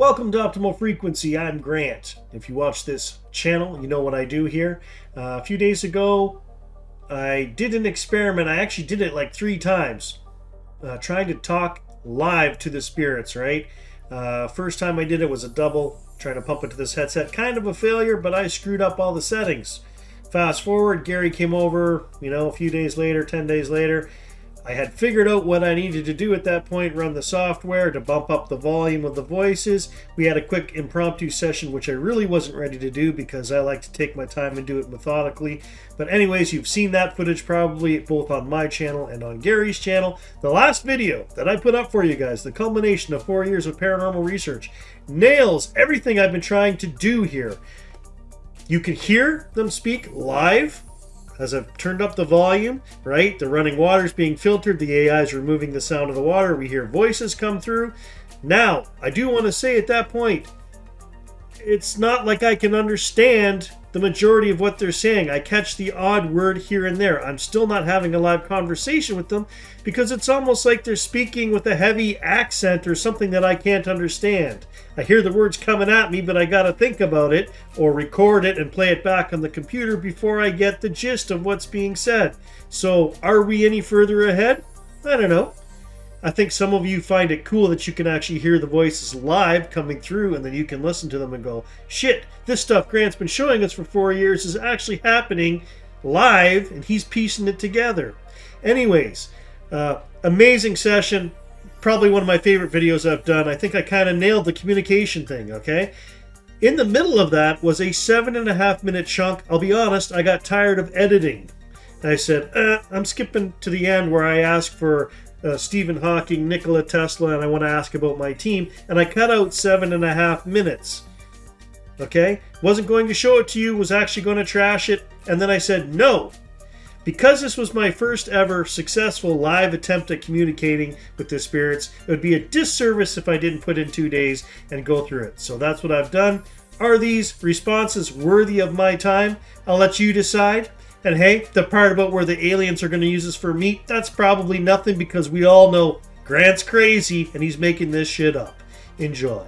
Welcome to Optimal Frequency. I'm Grant. If you watch this channel, you know what I do here. A few days ago, I did an experiment. I actually did it like 3 times, trying to talk live to the spirits, right? First time I did it was a double, trying to pump it to this headset. Kind of a failure, but I screwed up all the settings. Fast forward, Gary came over, a few days later, 10 days later. I had figured out what I needed to do at that point, run the software to bump up the volume of the voices. We had a quick impromptu session, which I really wasn't ready to do because I like to take my time and do it methodically. But anyways, you've seen that footage probably both on my channel and on Gary's channel. The last video that I put up for you guys, the culmination of 4 years of paranormal research, nails everything I've been trying to do here. You can hear them speak live as I've turned up the volume, right? The running water's being filtered. The AI is removing the sound of the water. We hear voices come through. Now, I do want to say at that point, it's not like I can understand the majority of what they're saying. I catch the odd word here and there. I'm still not having a live conversation with them because it's almost like they're speaking with a heavy accent or something that I can't understand. I hear the words coming at me, but I gotta think about it or record it and play it back on the computer before I get the gist of what's being said. So, are we any further ahead? I don't know. I think some of you find it cool that you can actually hear the voices live coming through and then you can listen to them and go, shit, this stuff Grant's been showing us for 4 years is actually happening live and he's piecing it together. Anyways, amazing session. Probably one of my favorite videos I've done. I think I kind of nailed the communication thing, okay? In the middle of that was a 7.5-minute chunk. I'll be honest, I got tired of editing. I said, I'm skipping to the end where I ask for Stephen Hawking, Nikola Tesla, and I want to ask about my team, and I cut out 7.5 minutes. Okay? Wasn't going to show it to you, was actually going to trash it, and then I said no. Because this was my first ever successful live attempt at communicating with the spirits, it would be a disservice if I didn't put in 2 days and go through it. So that's what I've done. Are these responses worthy of my time? I'll let you decide. And hey, the part about where the aliens are going to use us for meat, that's probably nothing because we all know Grant's crazy and he's making this shit up. Enjoy.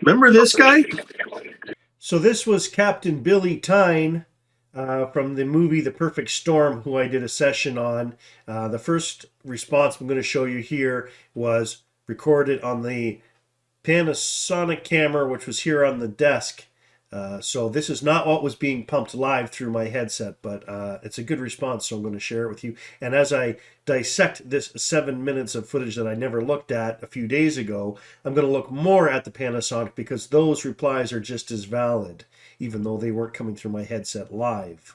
Remember this guy? So this was Captain Billy Tyne from the movie The Perfect Storm, who I did a session on. The first response I'm going to show you here was recorded on the Panasonic camera, which was here on the desk. So this is not what was being pumped live through my headset, but it's a good response, so I'm going to share it with you. And as I dissect this 7 minutes of footage that I never looked at a few days ago, I'm going to look more at the Panasonic because those replies are just as valid, even though they weren't coming through my headset live.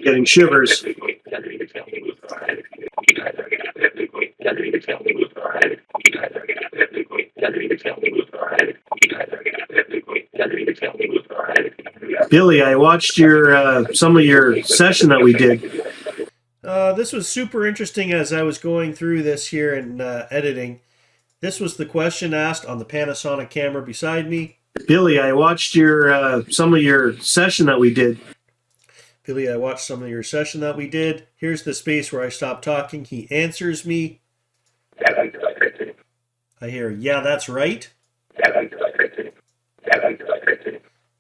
Getting shivers. Billy, I watched some of your session that we did. This was super interesting as I was going through this here and editing. This was the question asked on the Panasonic camera beside me. Billy, I watched some of your session that we did. Billy, I watched some of your session that we did. Here's the space where I stopped talking. He answers me. I hear, yeah, that's right.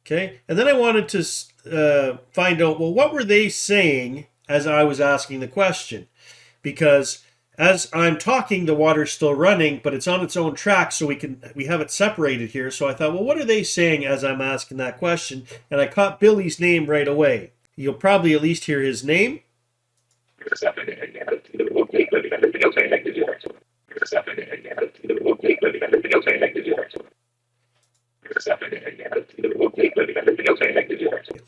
Okay, and then I wanted to find out, well, what were they saying as I was asking the question? Because as I'm talking, the water's still running, but it's on its own track, so we have it separated here. So I thought, well, what are they saying as I'm asking that question? And I caught Billy's name right away. You'll probably at least hear his name.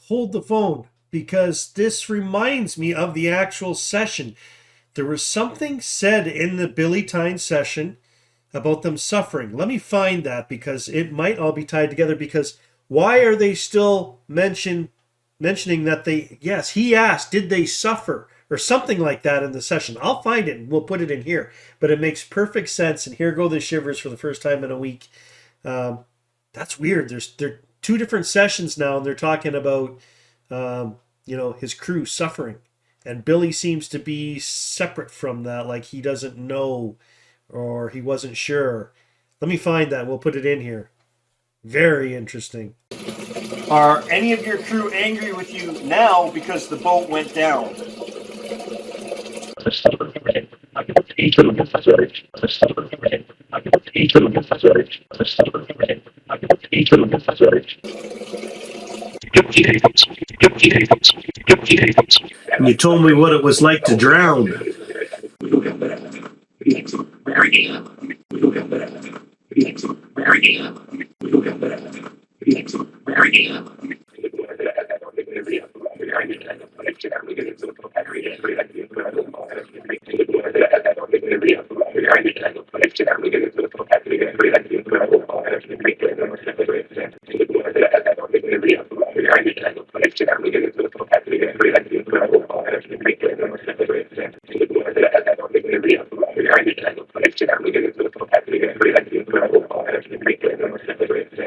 Hold the phone, because this reminds me of the actual session. There was something said in the Billy Tyne session about them suffering. Let me find that, because it might all be tied together. Because why are they still mentioning that they, yes, he asked, did they suffer? Or something like that in the session. I'll find it and we'll put it in here. But it makes perfect sense. And here go the shivers for the first time in a week. That's weird. There two different sessions now, and they're talking about his crew suffering, and Billy seems to be separate from that, like he doesn't know or he wasn't sure. Let me find that. We'll put it in here. Very interesting. Are any of your crew angry with you now because the boat went down? You told me what it was like to drown.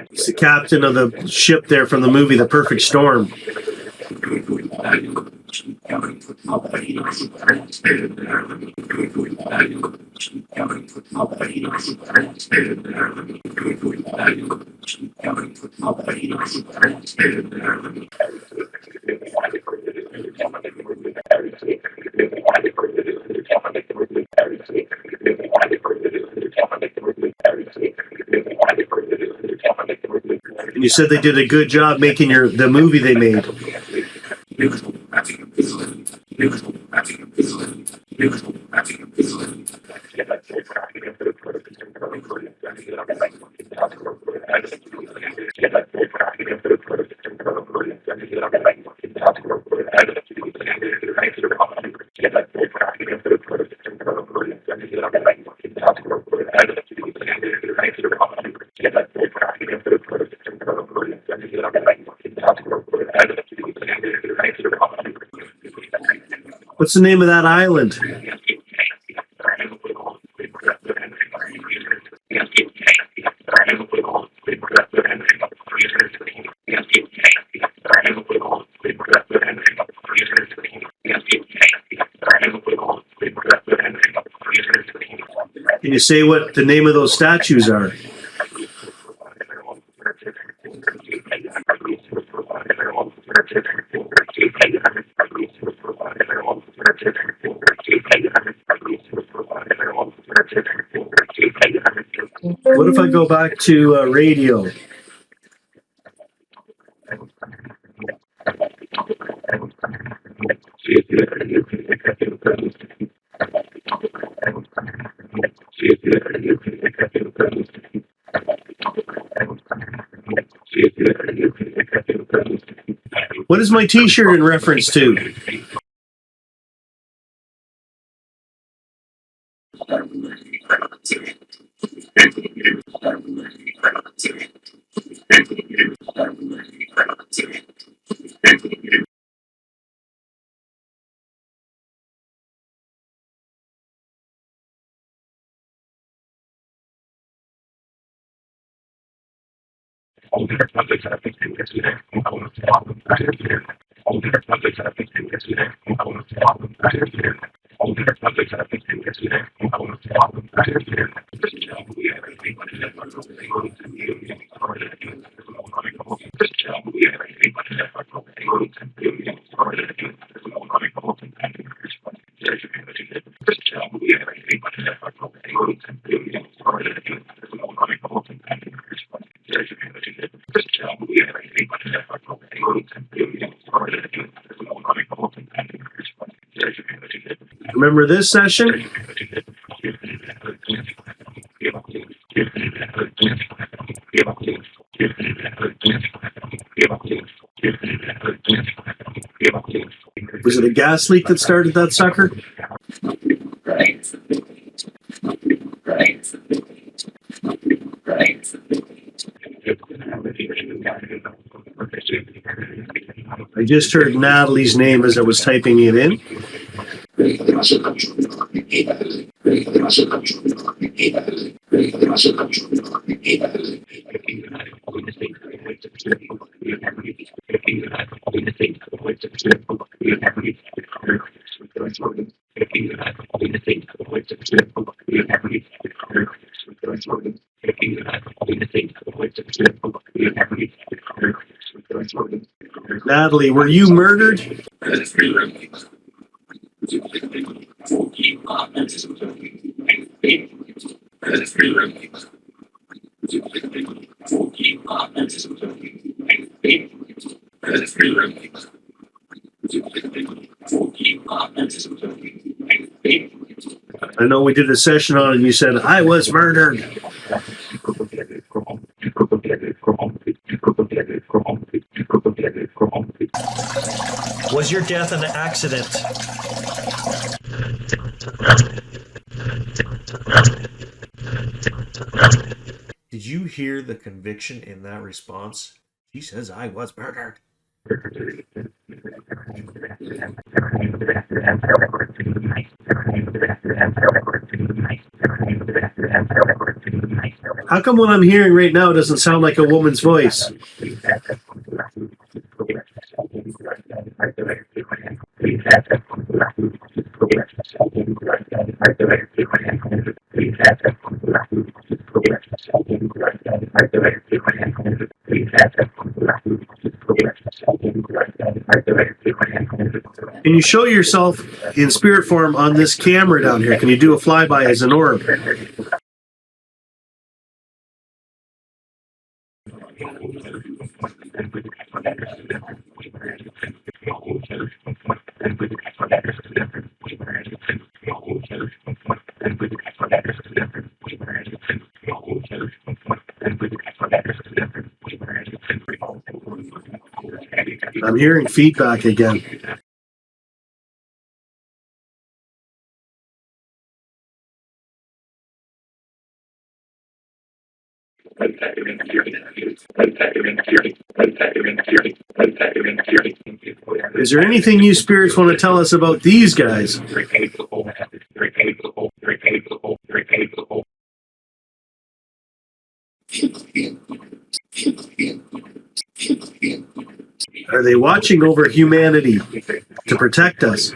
He's the captain of the ship there from the movie The Perfect Storm. And you said they did a good job making the movie they made. What's the name of that island? Can you say what the name of those statues are? What if I go back to radio? What is my t-shirt in reference to? Remember this session? Was it a gas leak that started that sucker? I just heard Natalie's name as I was typing it in. Natalie, were you murdered? I know we did a session on it and you said, I was murdered. Was your death an accident? Did you hear the conviction in that response? She says, I was murdered. How come what I'm hearing right now doesn't sound like a woman's voice? Can you show yourself in spirit form on this camera down here? Can you do a flyby as an orb? I'm hearing feedback again. Is there anything you spirits want to tell us about these guys? Are they watching over humanity to protect us?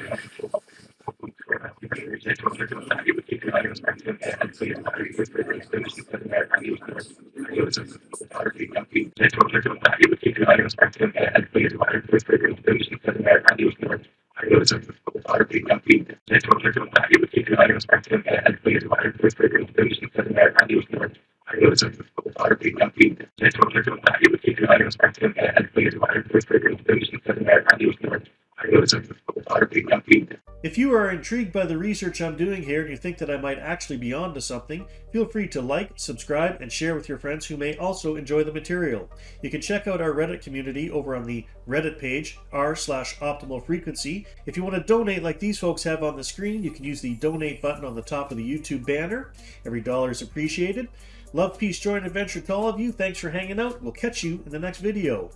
If you are intrigued by the research I'm doing here and you think that I might actually be onto something, feel free to like, subscribe, and share with your friends who may also enjoy the material. You can check out our Reddit community over on the Reddit page, r/optimal frequency. If you want to donate like these folks have on the screen, you can use the donate button on the top of the YouTube banner. Every dollar is appreciated. Love, peace, joy, and adventure to all of you. Thanks for hanging out. We'll catch you in the next video.